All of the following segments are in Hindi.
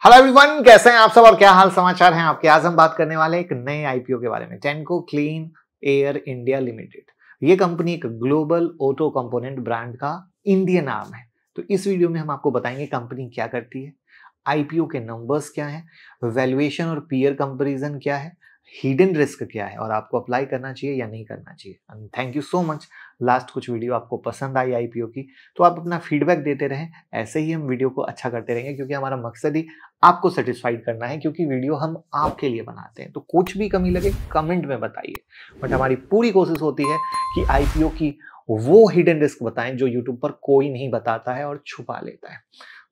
हेलो एवरीवन, कैसे हैं आप सब और क्या हाल समाचार हैं आपके। आज हम बात करने वाले हैं एक नए आईपीओ के बारे में। टेनको क्लीन एयर इंडिया लिमिटेड। ये कंपनी एक ग्लोबल ऑटो कंपोनेंट ब्रांड का इंडियन आर्म है। तो इस वीडियो में हम आपको बताएंगे कंपनी क्या करती है, आईपीओ के नंबर्स क्या हैं, वैल्यूएशन और पीयर कंपैरिजन क्या है, हिडन रिस्क क्या है और आपको अप्लाई करना चाहिए या नहीं करना चाहिए। And thank you so much, last कुछ वीडियो आपको पसंद आई आईपीओ की तो आप अपना फीडबैक देते रहें। ऐसे ही हम वीडियो को अच्छा करते रहेंगे क्योंकि हमारा मकसद ही आपको सेटिस्फाइड करना है, क्योंकि वीडियो हम आपके लिए बनाते हैं। तो कुछ भी कमी लगे कमेंट में बताइए, बट हमारी पूरी कोशिश होती है कि आईपीओ की वो हिडन रिस्क बताएं जो यूट्यूब पर कोई नहीं बताता है और छुपा लेता है।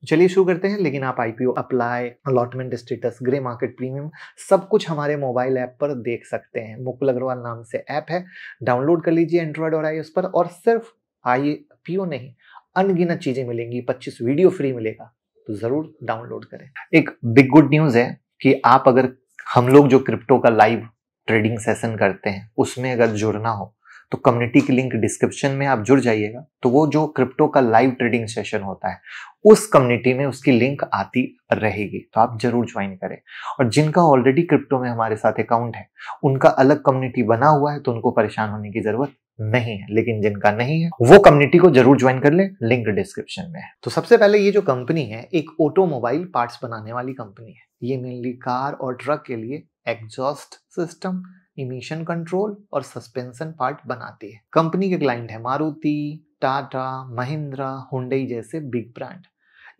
चलिए शुरू करते हैं। लेकिन आप IPO apply, allotment status, grey market premium सब कुछ हमारे मोबाइल ऐप पर देख सकते हैं। मुकुल अग्रवाल नाम से ऐप है, डाउनलोड कर लीजिए एंड्रॉयड और आईओएस पर। और सिर्फ आईपीओ नहीं, अनगिनत चीजें मिलेंगी, 25 वीडियो फ्री मिलेगा, तो जरूर डाउनलोड करें। एक बिग गुड न्यूज है कि आप अगर हम लोग जो क्रिप्टो का लाइव ट्रेडिंग सेशन करते हैं उसमें अगर जुड़ना हो तो कम्युनिटी की लिंक डिस्क्रिप्शन में आप जुड़ जाइएगा। तो वो जो क्रिप्टो का लाइव ट्रेडिंग सेशन होता है उस कम्युनिटी में उसकी लिंक आती रहेगी, तो आप जरूर ज्वाइन करें। और जिनका ऑलरेडी क्रिप्टो में हमारे साथ अकाउंट है उनका अलग कम्युनिटी बना हुआ है, तो उनको परेशान होने की जरूरत नहीं है। लेकिन जिनका नहीं है वो कम्युनिटी को जरूर ज्वाइन कर ले, लिंक डिस्क्रिप्शन में है। तो सबसे पहले ये जो कंपनी है एक ऑटोमोबाइल पार्ट्स बनाने वाली कंपनी है। ये मेनली कार और ट्रक के लिए एग्जॉस्ट सिस्टम, इमिशन कंट्रोल और सस्पेंशन पार्ट बनाती है। कंपनी के क्लाइंट है मारुति, टाटा, महिंद्रा, हुंडई जैसे बिग ब्रांड।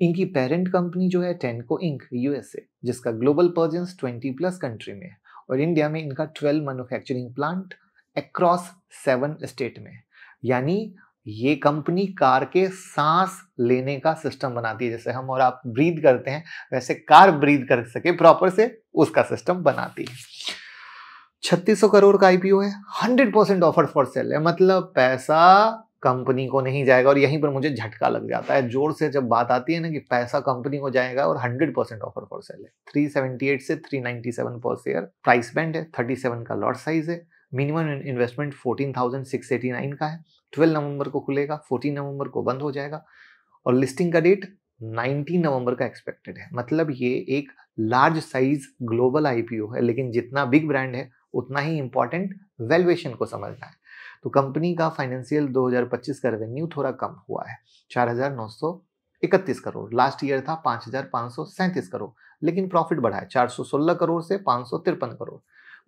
इनकी पेरेंट कंपनी जो है टेनको इंक यूएसए, जिसका ग्लोबल प्रेजेंस 20+ कंट्री में है। और इंडिया में इनका 12 मैन्युफैक्चरिंग प्लांट अक्रॉस 7 स्टेट में है। यानी ये कंपनी कार के सांस लेने का सिस्टम बनाती है। जैसे हम और आप ब्रीथ करते हैं वैसे कार ब्रीथ कर सके प्रॉपर से, उसका सिस्टम बनाती है। 3600 करोड़ का आईपीओ है, 100% ऑफर फॉर सेल है। मतलब पैसा कंपनी को नहीं जाएगा। और यहीं पर मुझे झटका लग जाता है जोर से जब बात आती है ना कि पैसा कंपनी को जाएगा और 100% ऑफर फॉर सेल है। 378 से 397 पर शेयर प्राइस बैंड है, 37 का लॉट साइज है, मिनिमम इन्वेस्टमेंट 14,689 का है। 12 नवंबर को खुलेगा, 14 नवंबर को बंद हो जाएगा और लिस्टिंग का डेट 19 नवंबर का एक्सपेक्टेड है। मतलब ये एक लार्ज साइज ग्लोबल आईपीओ है, लेकिन जितना बिग ब्रांड है उतना ही इंपॉर्टेंट वैल्यूएशन को समझना है। तो कंपनी का फाइनेंशियल 2025 का रेवेन्यू थोड़ा कम हुआ है, 4,931 करोड़। लास्ट ईयर था 5,537 करोड़, लेकिन प्रॉफिट बढ़ा है 416 करोड़ से 553 करोड़।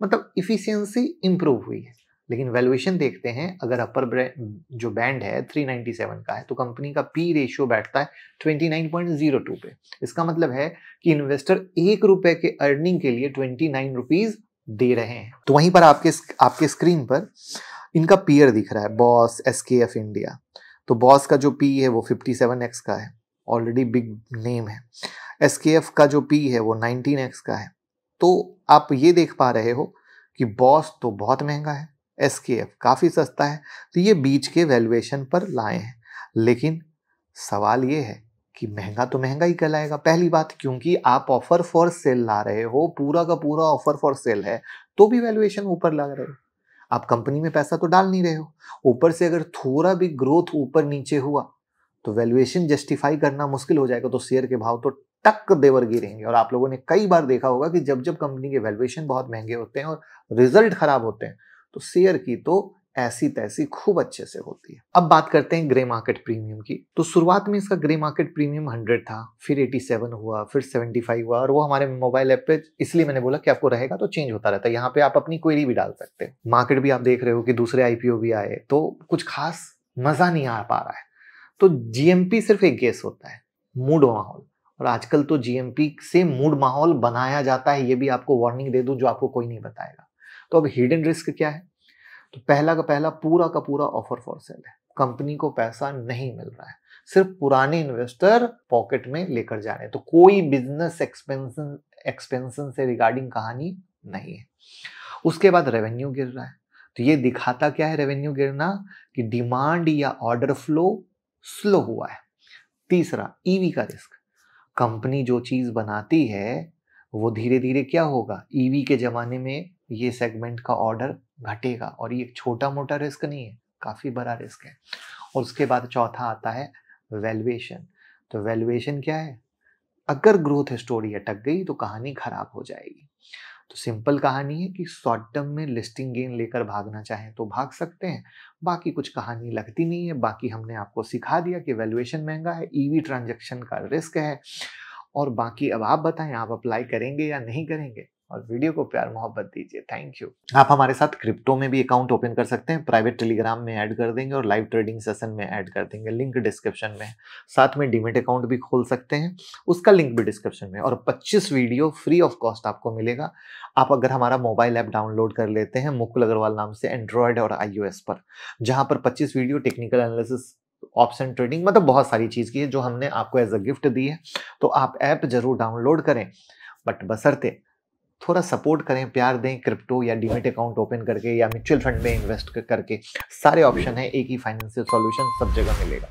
मतलब इफिशियंसी इंप्रूव हुई है। लेकिन वैल्यूएशन देखते हैं, अगर अपर जो बैंड है 397 का है तो कंपनी का पी रेशियो बैठता है 29.02 पे। इसका मतलब है कि इन्वेस्टर ₹1 के अर्निंग के लिए 29 रुपीज दे रहे हैं। तो वहीं पर आपके स्क्रीन पर इनका पीयर दिख रहा है, बॉस, एसकेएफ इंडिया। तो बॉस का जो पी है वो 57x का है, ऑलरेडी बिग नेम है। एसकेएफ का जो पी है वो 19x का है। तो आप ये देख पा रहे हो कि बॉस तो बहुत महंगा है, एसकेएफ काफी सस्ता है। तो ये बीच के वैल्यूएशन पर लाए हैं। लेकिन सवाल ये है कि महंगा तो महंगा ही कहलाएगा। पहली बात, क्योंकि आप ऑफर फॉर सेल ला रहे हो, पूरा का पूरा ऑफर फॉर सेल है, तो भी वैल्यूएशन ऊपर ला रहे हो। आप कंपनी में पैसा तो डाल नहीं रहे हो। ऊपर से अगर थोड़ा भी ग्रोथ ऊपर नीचे हुआ तो वैल्यूएशन जस्टिफाई करना मुश्किल हो जाएगा। तो शेयर के भाव तो टक देवर गिरेंगे। और आप लोगों ने कई बार देखा होगा कि जब जब कंपनी के वैल्यूएशन बहुत महंगे होते हैं और रिजल्ट खराब होते हैं तो शेयर की तो ऐसी तैसी खूब अच्छे से होती है। अब बात करते हैं ग्रे मार्केट प्रीमियम की। तो शुरुआत में इसका ग्रे मार्केट प्रीमियम 100 था, फिर 87 हुआ, फिर 75 हुआ। और वो हमारे मोबाइल ऐप पे, इसलिए मैंने बोला कि आपको रहेगा तो चेंज होता रहता है। यहाँ पे आप अपनी क्वेरी भी डाल सकते हैं। मार्केट भी आप देख रहे हो कि दूसरे आईपीओ भी आए, तो कुछ खास मजा नहीं आ पा रहा है। तो जीएमपी सिर्फ एक गेस होता है, मूड माहौल। और आजकल तो जीएमपी से मूड माहौल बनाया जाता है, ये भी आपको वार्निंग दे दूं जो आपको कोई नहीं बताएगा। तो अब हिडन रिस्क क्या है? तो पहला का पहला पूरा का पूरा ऑफर फॉर सेल है। कंपनी को पैसा नहीं मिल रहा है, सिर्फ पुराने इन्वेस्टर पॉकेट में लेकर जा रहे हैं। तो कोई बिजनेस एक्सपेंशन से रिगार्डिंग कहानी नहीं है। उसके बाद रेवेन्यू गिर रहा है। तो ये दिखाता क्या है रेवेन्यू गिरना? कि डिमांड या ऑर्डर फ्लो स्लो हुआ है। तीसरा, ईवी का रिस्क। कंपनी जो चीज बनाती है वो धीरे धीरे क्या होगा, ईवी के जमाने में ये सेगमेंट का ऑर्डर घटेगा। और ये एक छोटा मोटा रिस्क नहीं है, काफी बड़ा रिस्क है। और उसके बाद चौथा आता है वैल्यूएशन। तो वैल्यूएशन क्या है? अगर ग्रोथ स्टोरी अटक गई तो कहानी खराब हो जाएगी। तो सिंपल कहानी है कि शॉर्ट टर्म में लिस्टिंग गेन लेकर भागना चाहें तो भाग सकते हैं, बाकी कुछ कहानी लगती नहीं है। बाकी हमने आपको सिखा दिया कि वैल्यूएशन महंगा है, ईवी ट्रांजैक्शन का रिस्क है, और बाकी अब आप बताएं आप अप्लाई करेंगे या नहीं करेंगे, और वीडियो को प्यार मोहब्बत दीजिए। Thank you. आप हमारे साथ क्रिप्टो में भी अकाउंट ओपन कर सकते हैं, प्राइवेट टेलीग्राम में ऐड कर देंगे और लाइव ट्रेडिंग सेशन में ऐड कर देंगे, लिंक डिस्क्रिप्शन में है। साथ में डीमेट अकाउंट भी खोल सकते हैं, उसका लिंक भी डिस्क्रिप्शन में, और 25 वीडियो फ्री ऑफ कॉस्ट आपको मिलेगा। आप अगर हमारा मोबाइल ऐप डाउनलोड कर लेते हैं मुकुल अग्रवाल नाम से, एंड्रॉयड और iOS पर, जहां पर 25 video technical analysis, option trading, मतलब बहुत सारी चीज की है जो हमने आपको एज अ गिफ्ट दी है। तो आप ऐप जरूर डाउनलोड करें, बट बशर्ते थोड़ा सपोर्ट करें, प्यार दें, क्रिप्टो या डीमेट अकाउंट ओपन करके या म्यूचुअल फंड में इन्वेस्ट करके। सारे ऑप्शन है, एक ही फाइनेंशियल सॉल्यूशन सब जगह मिलेगा।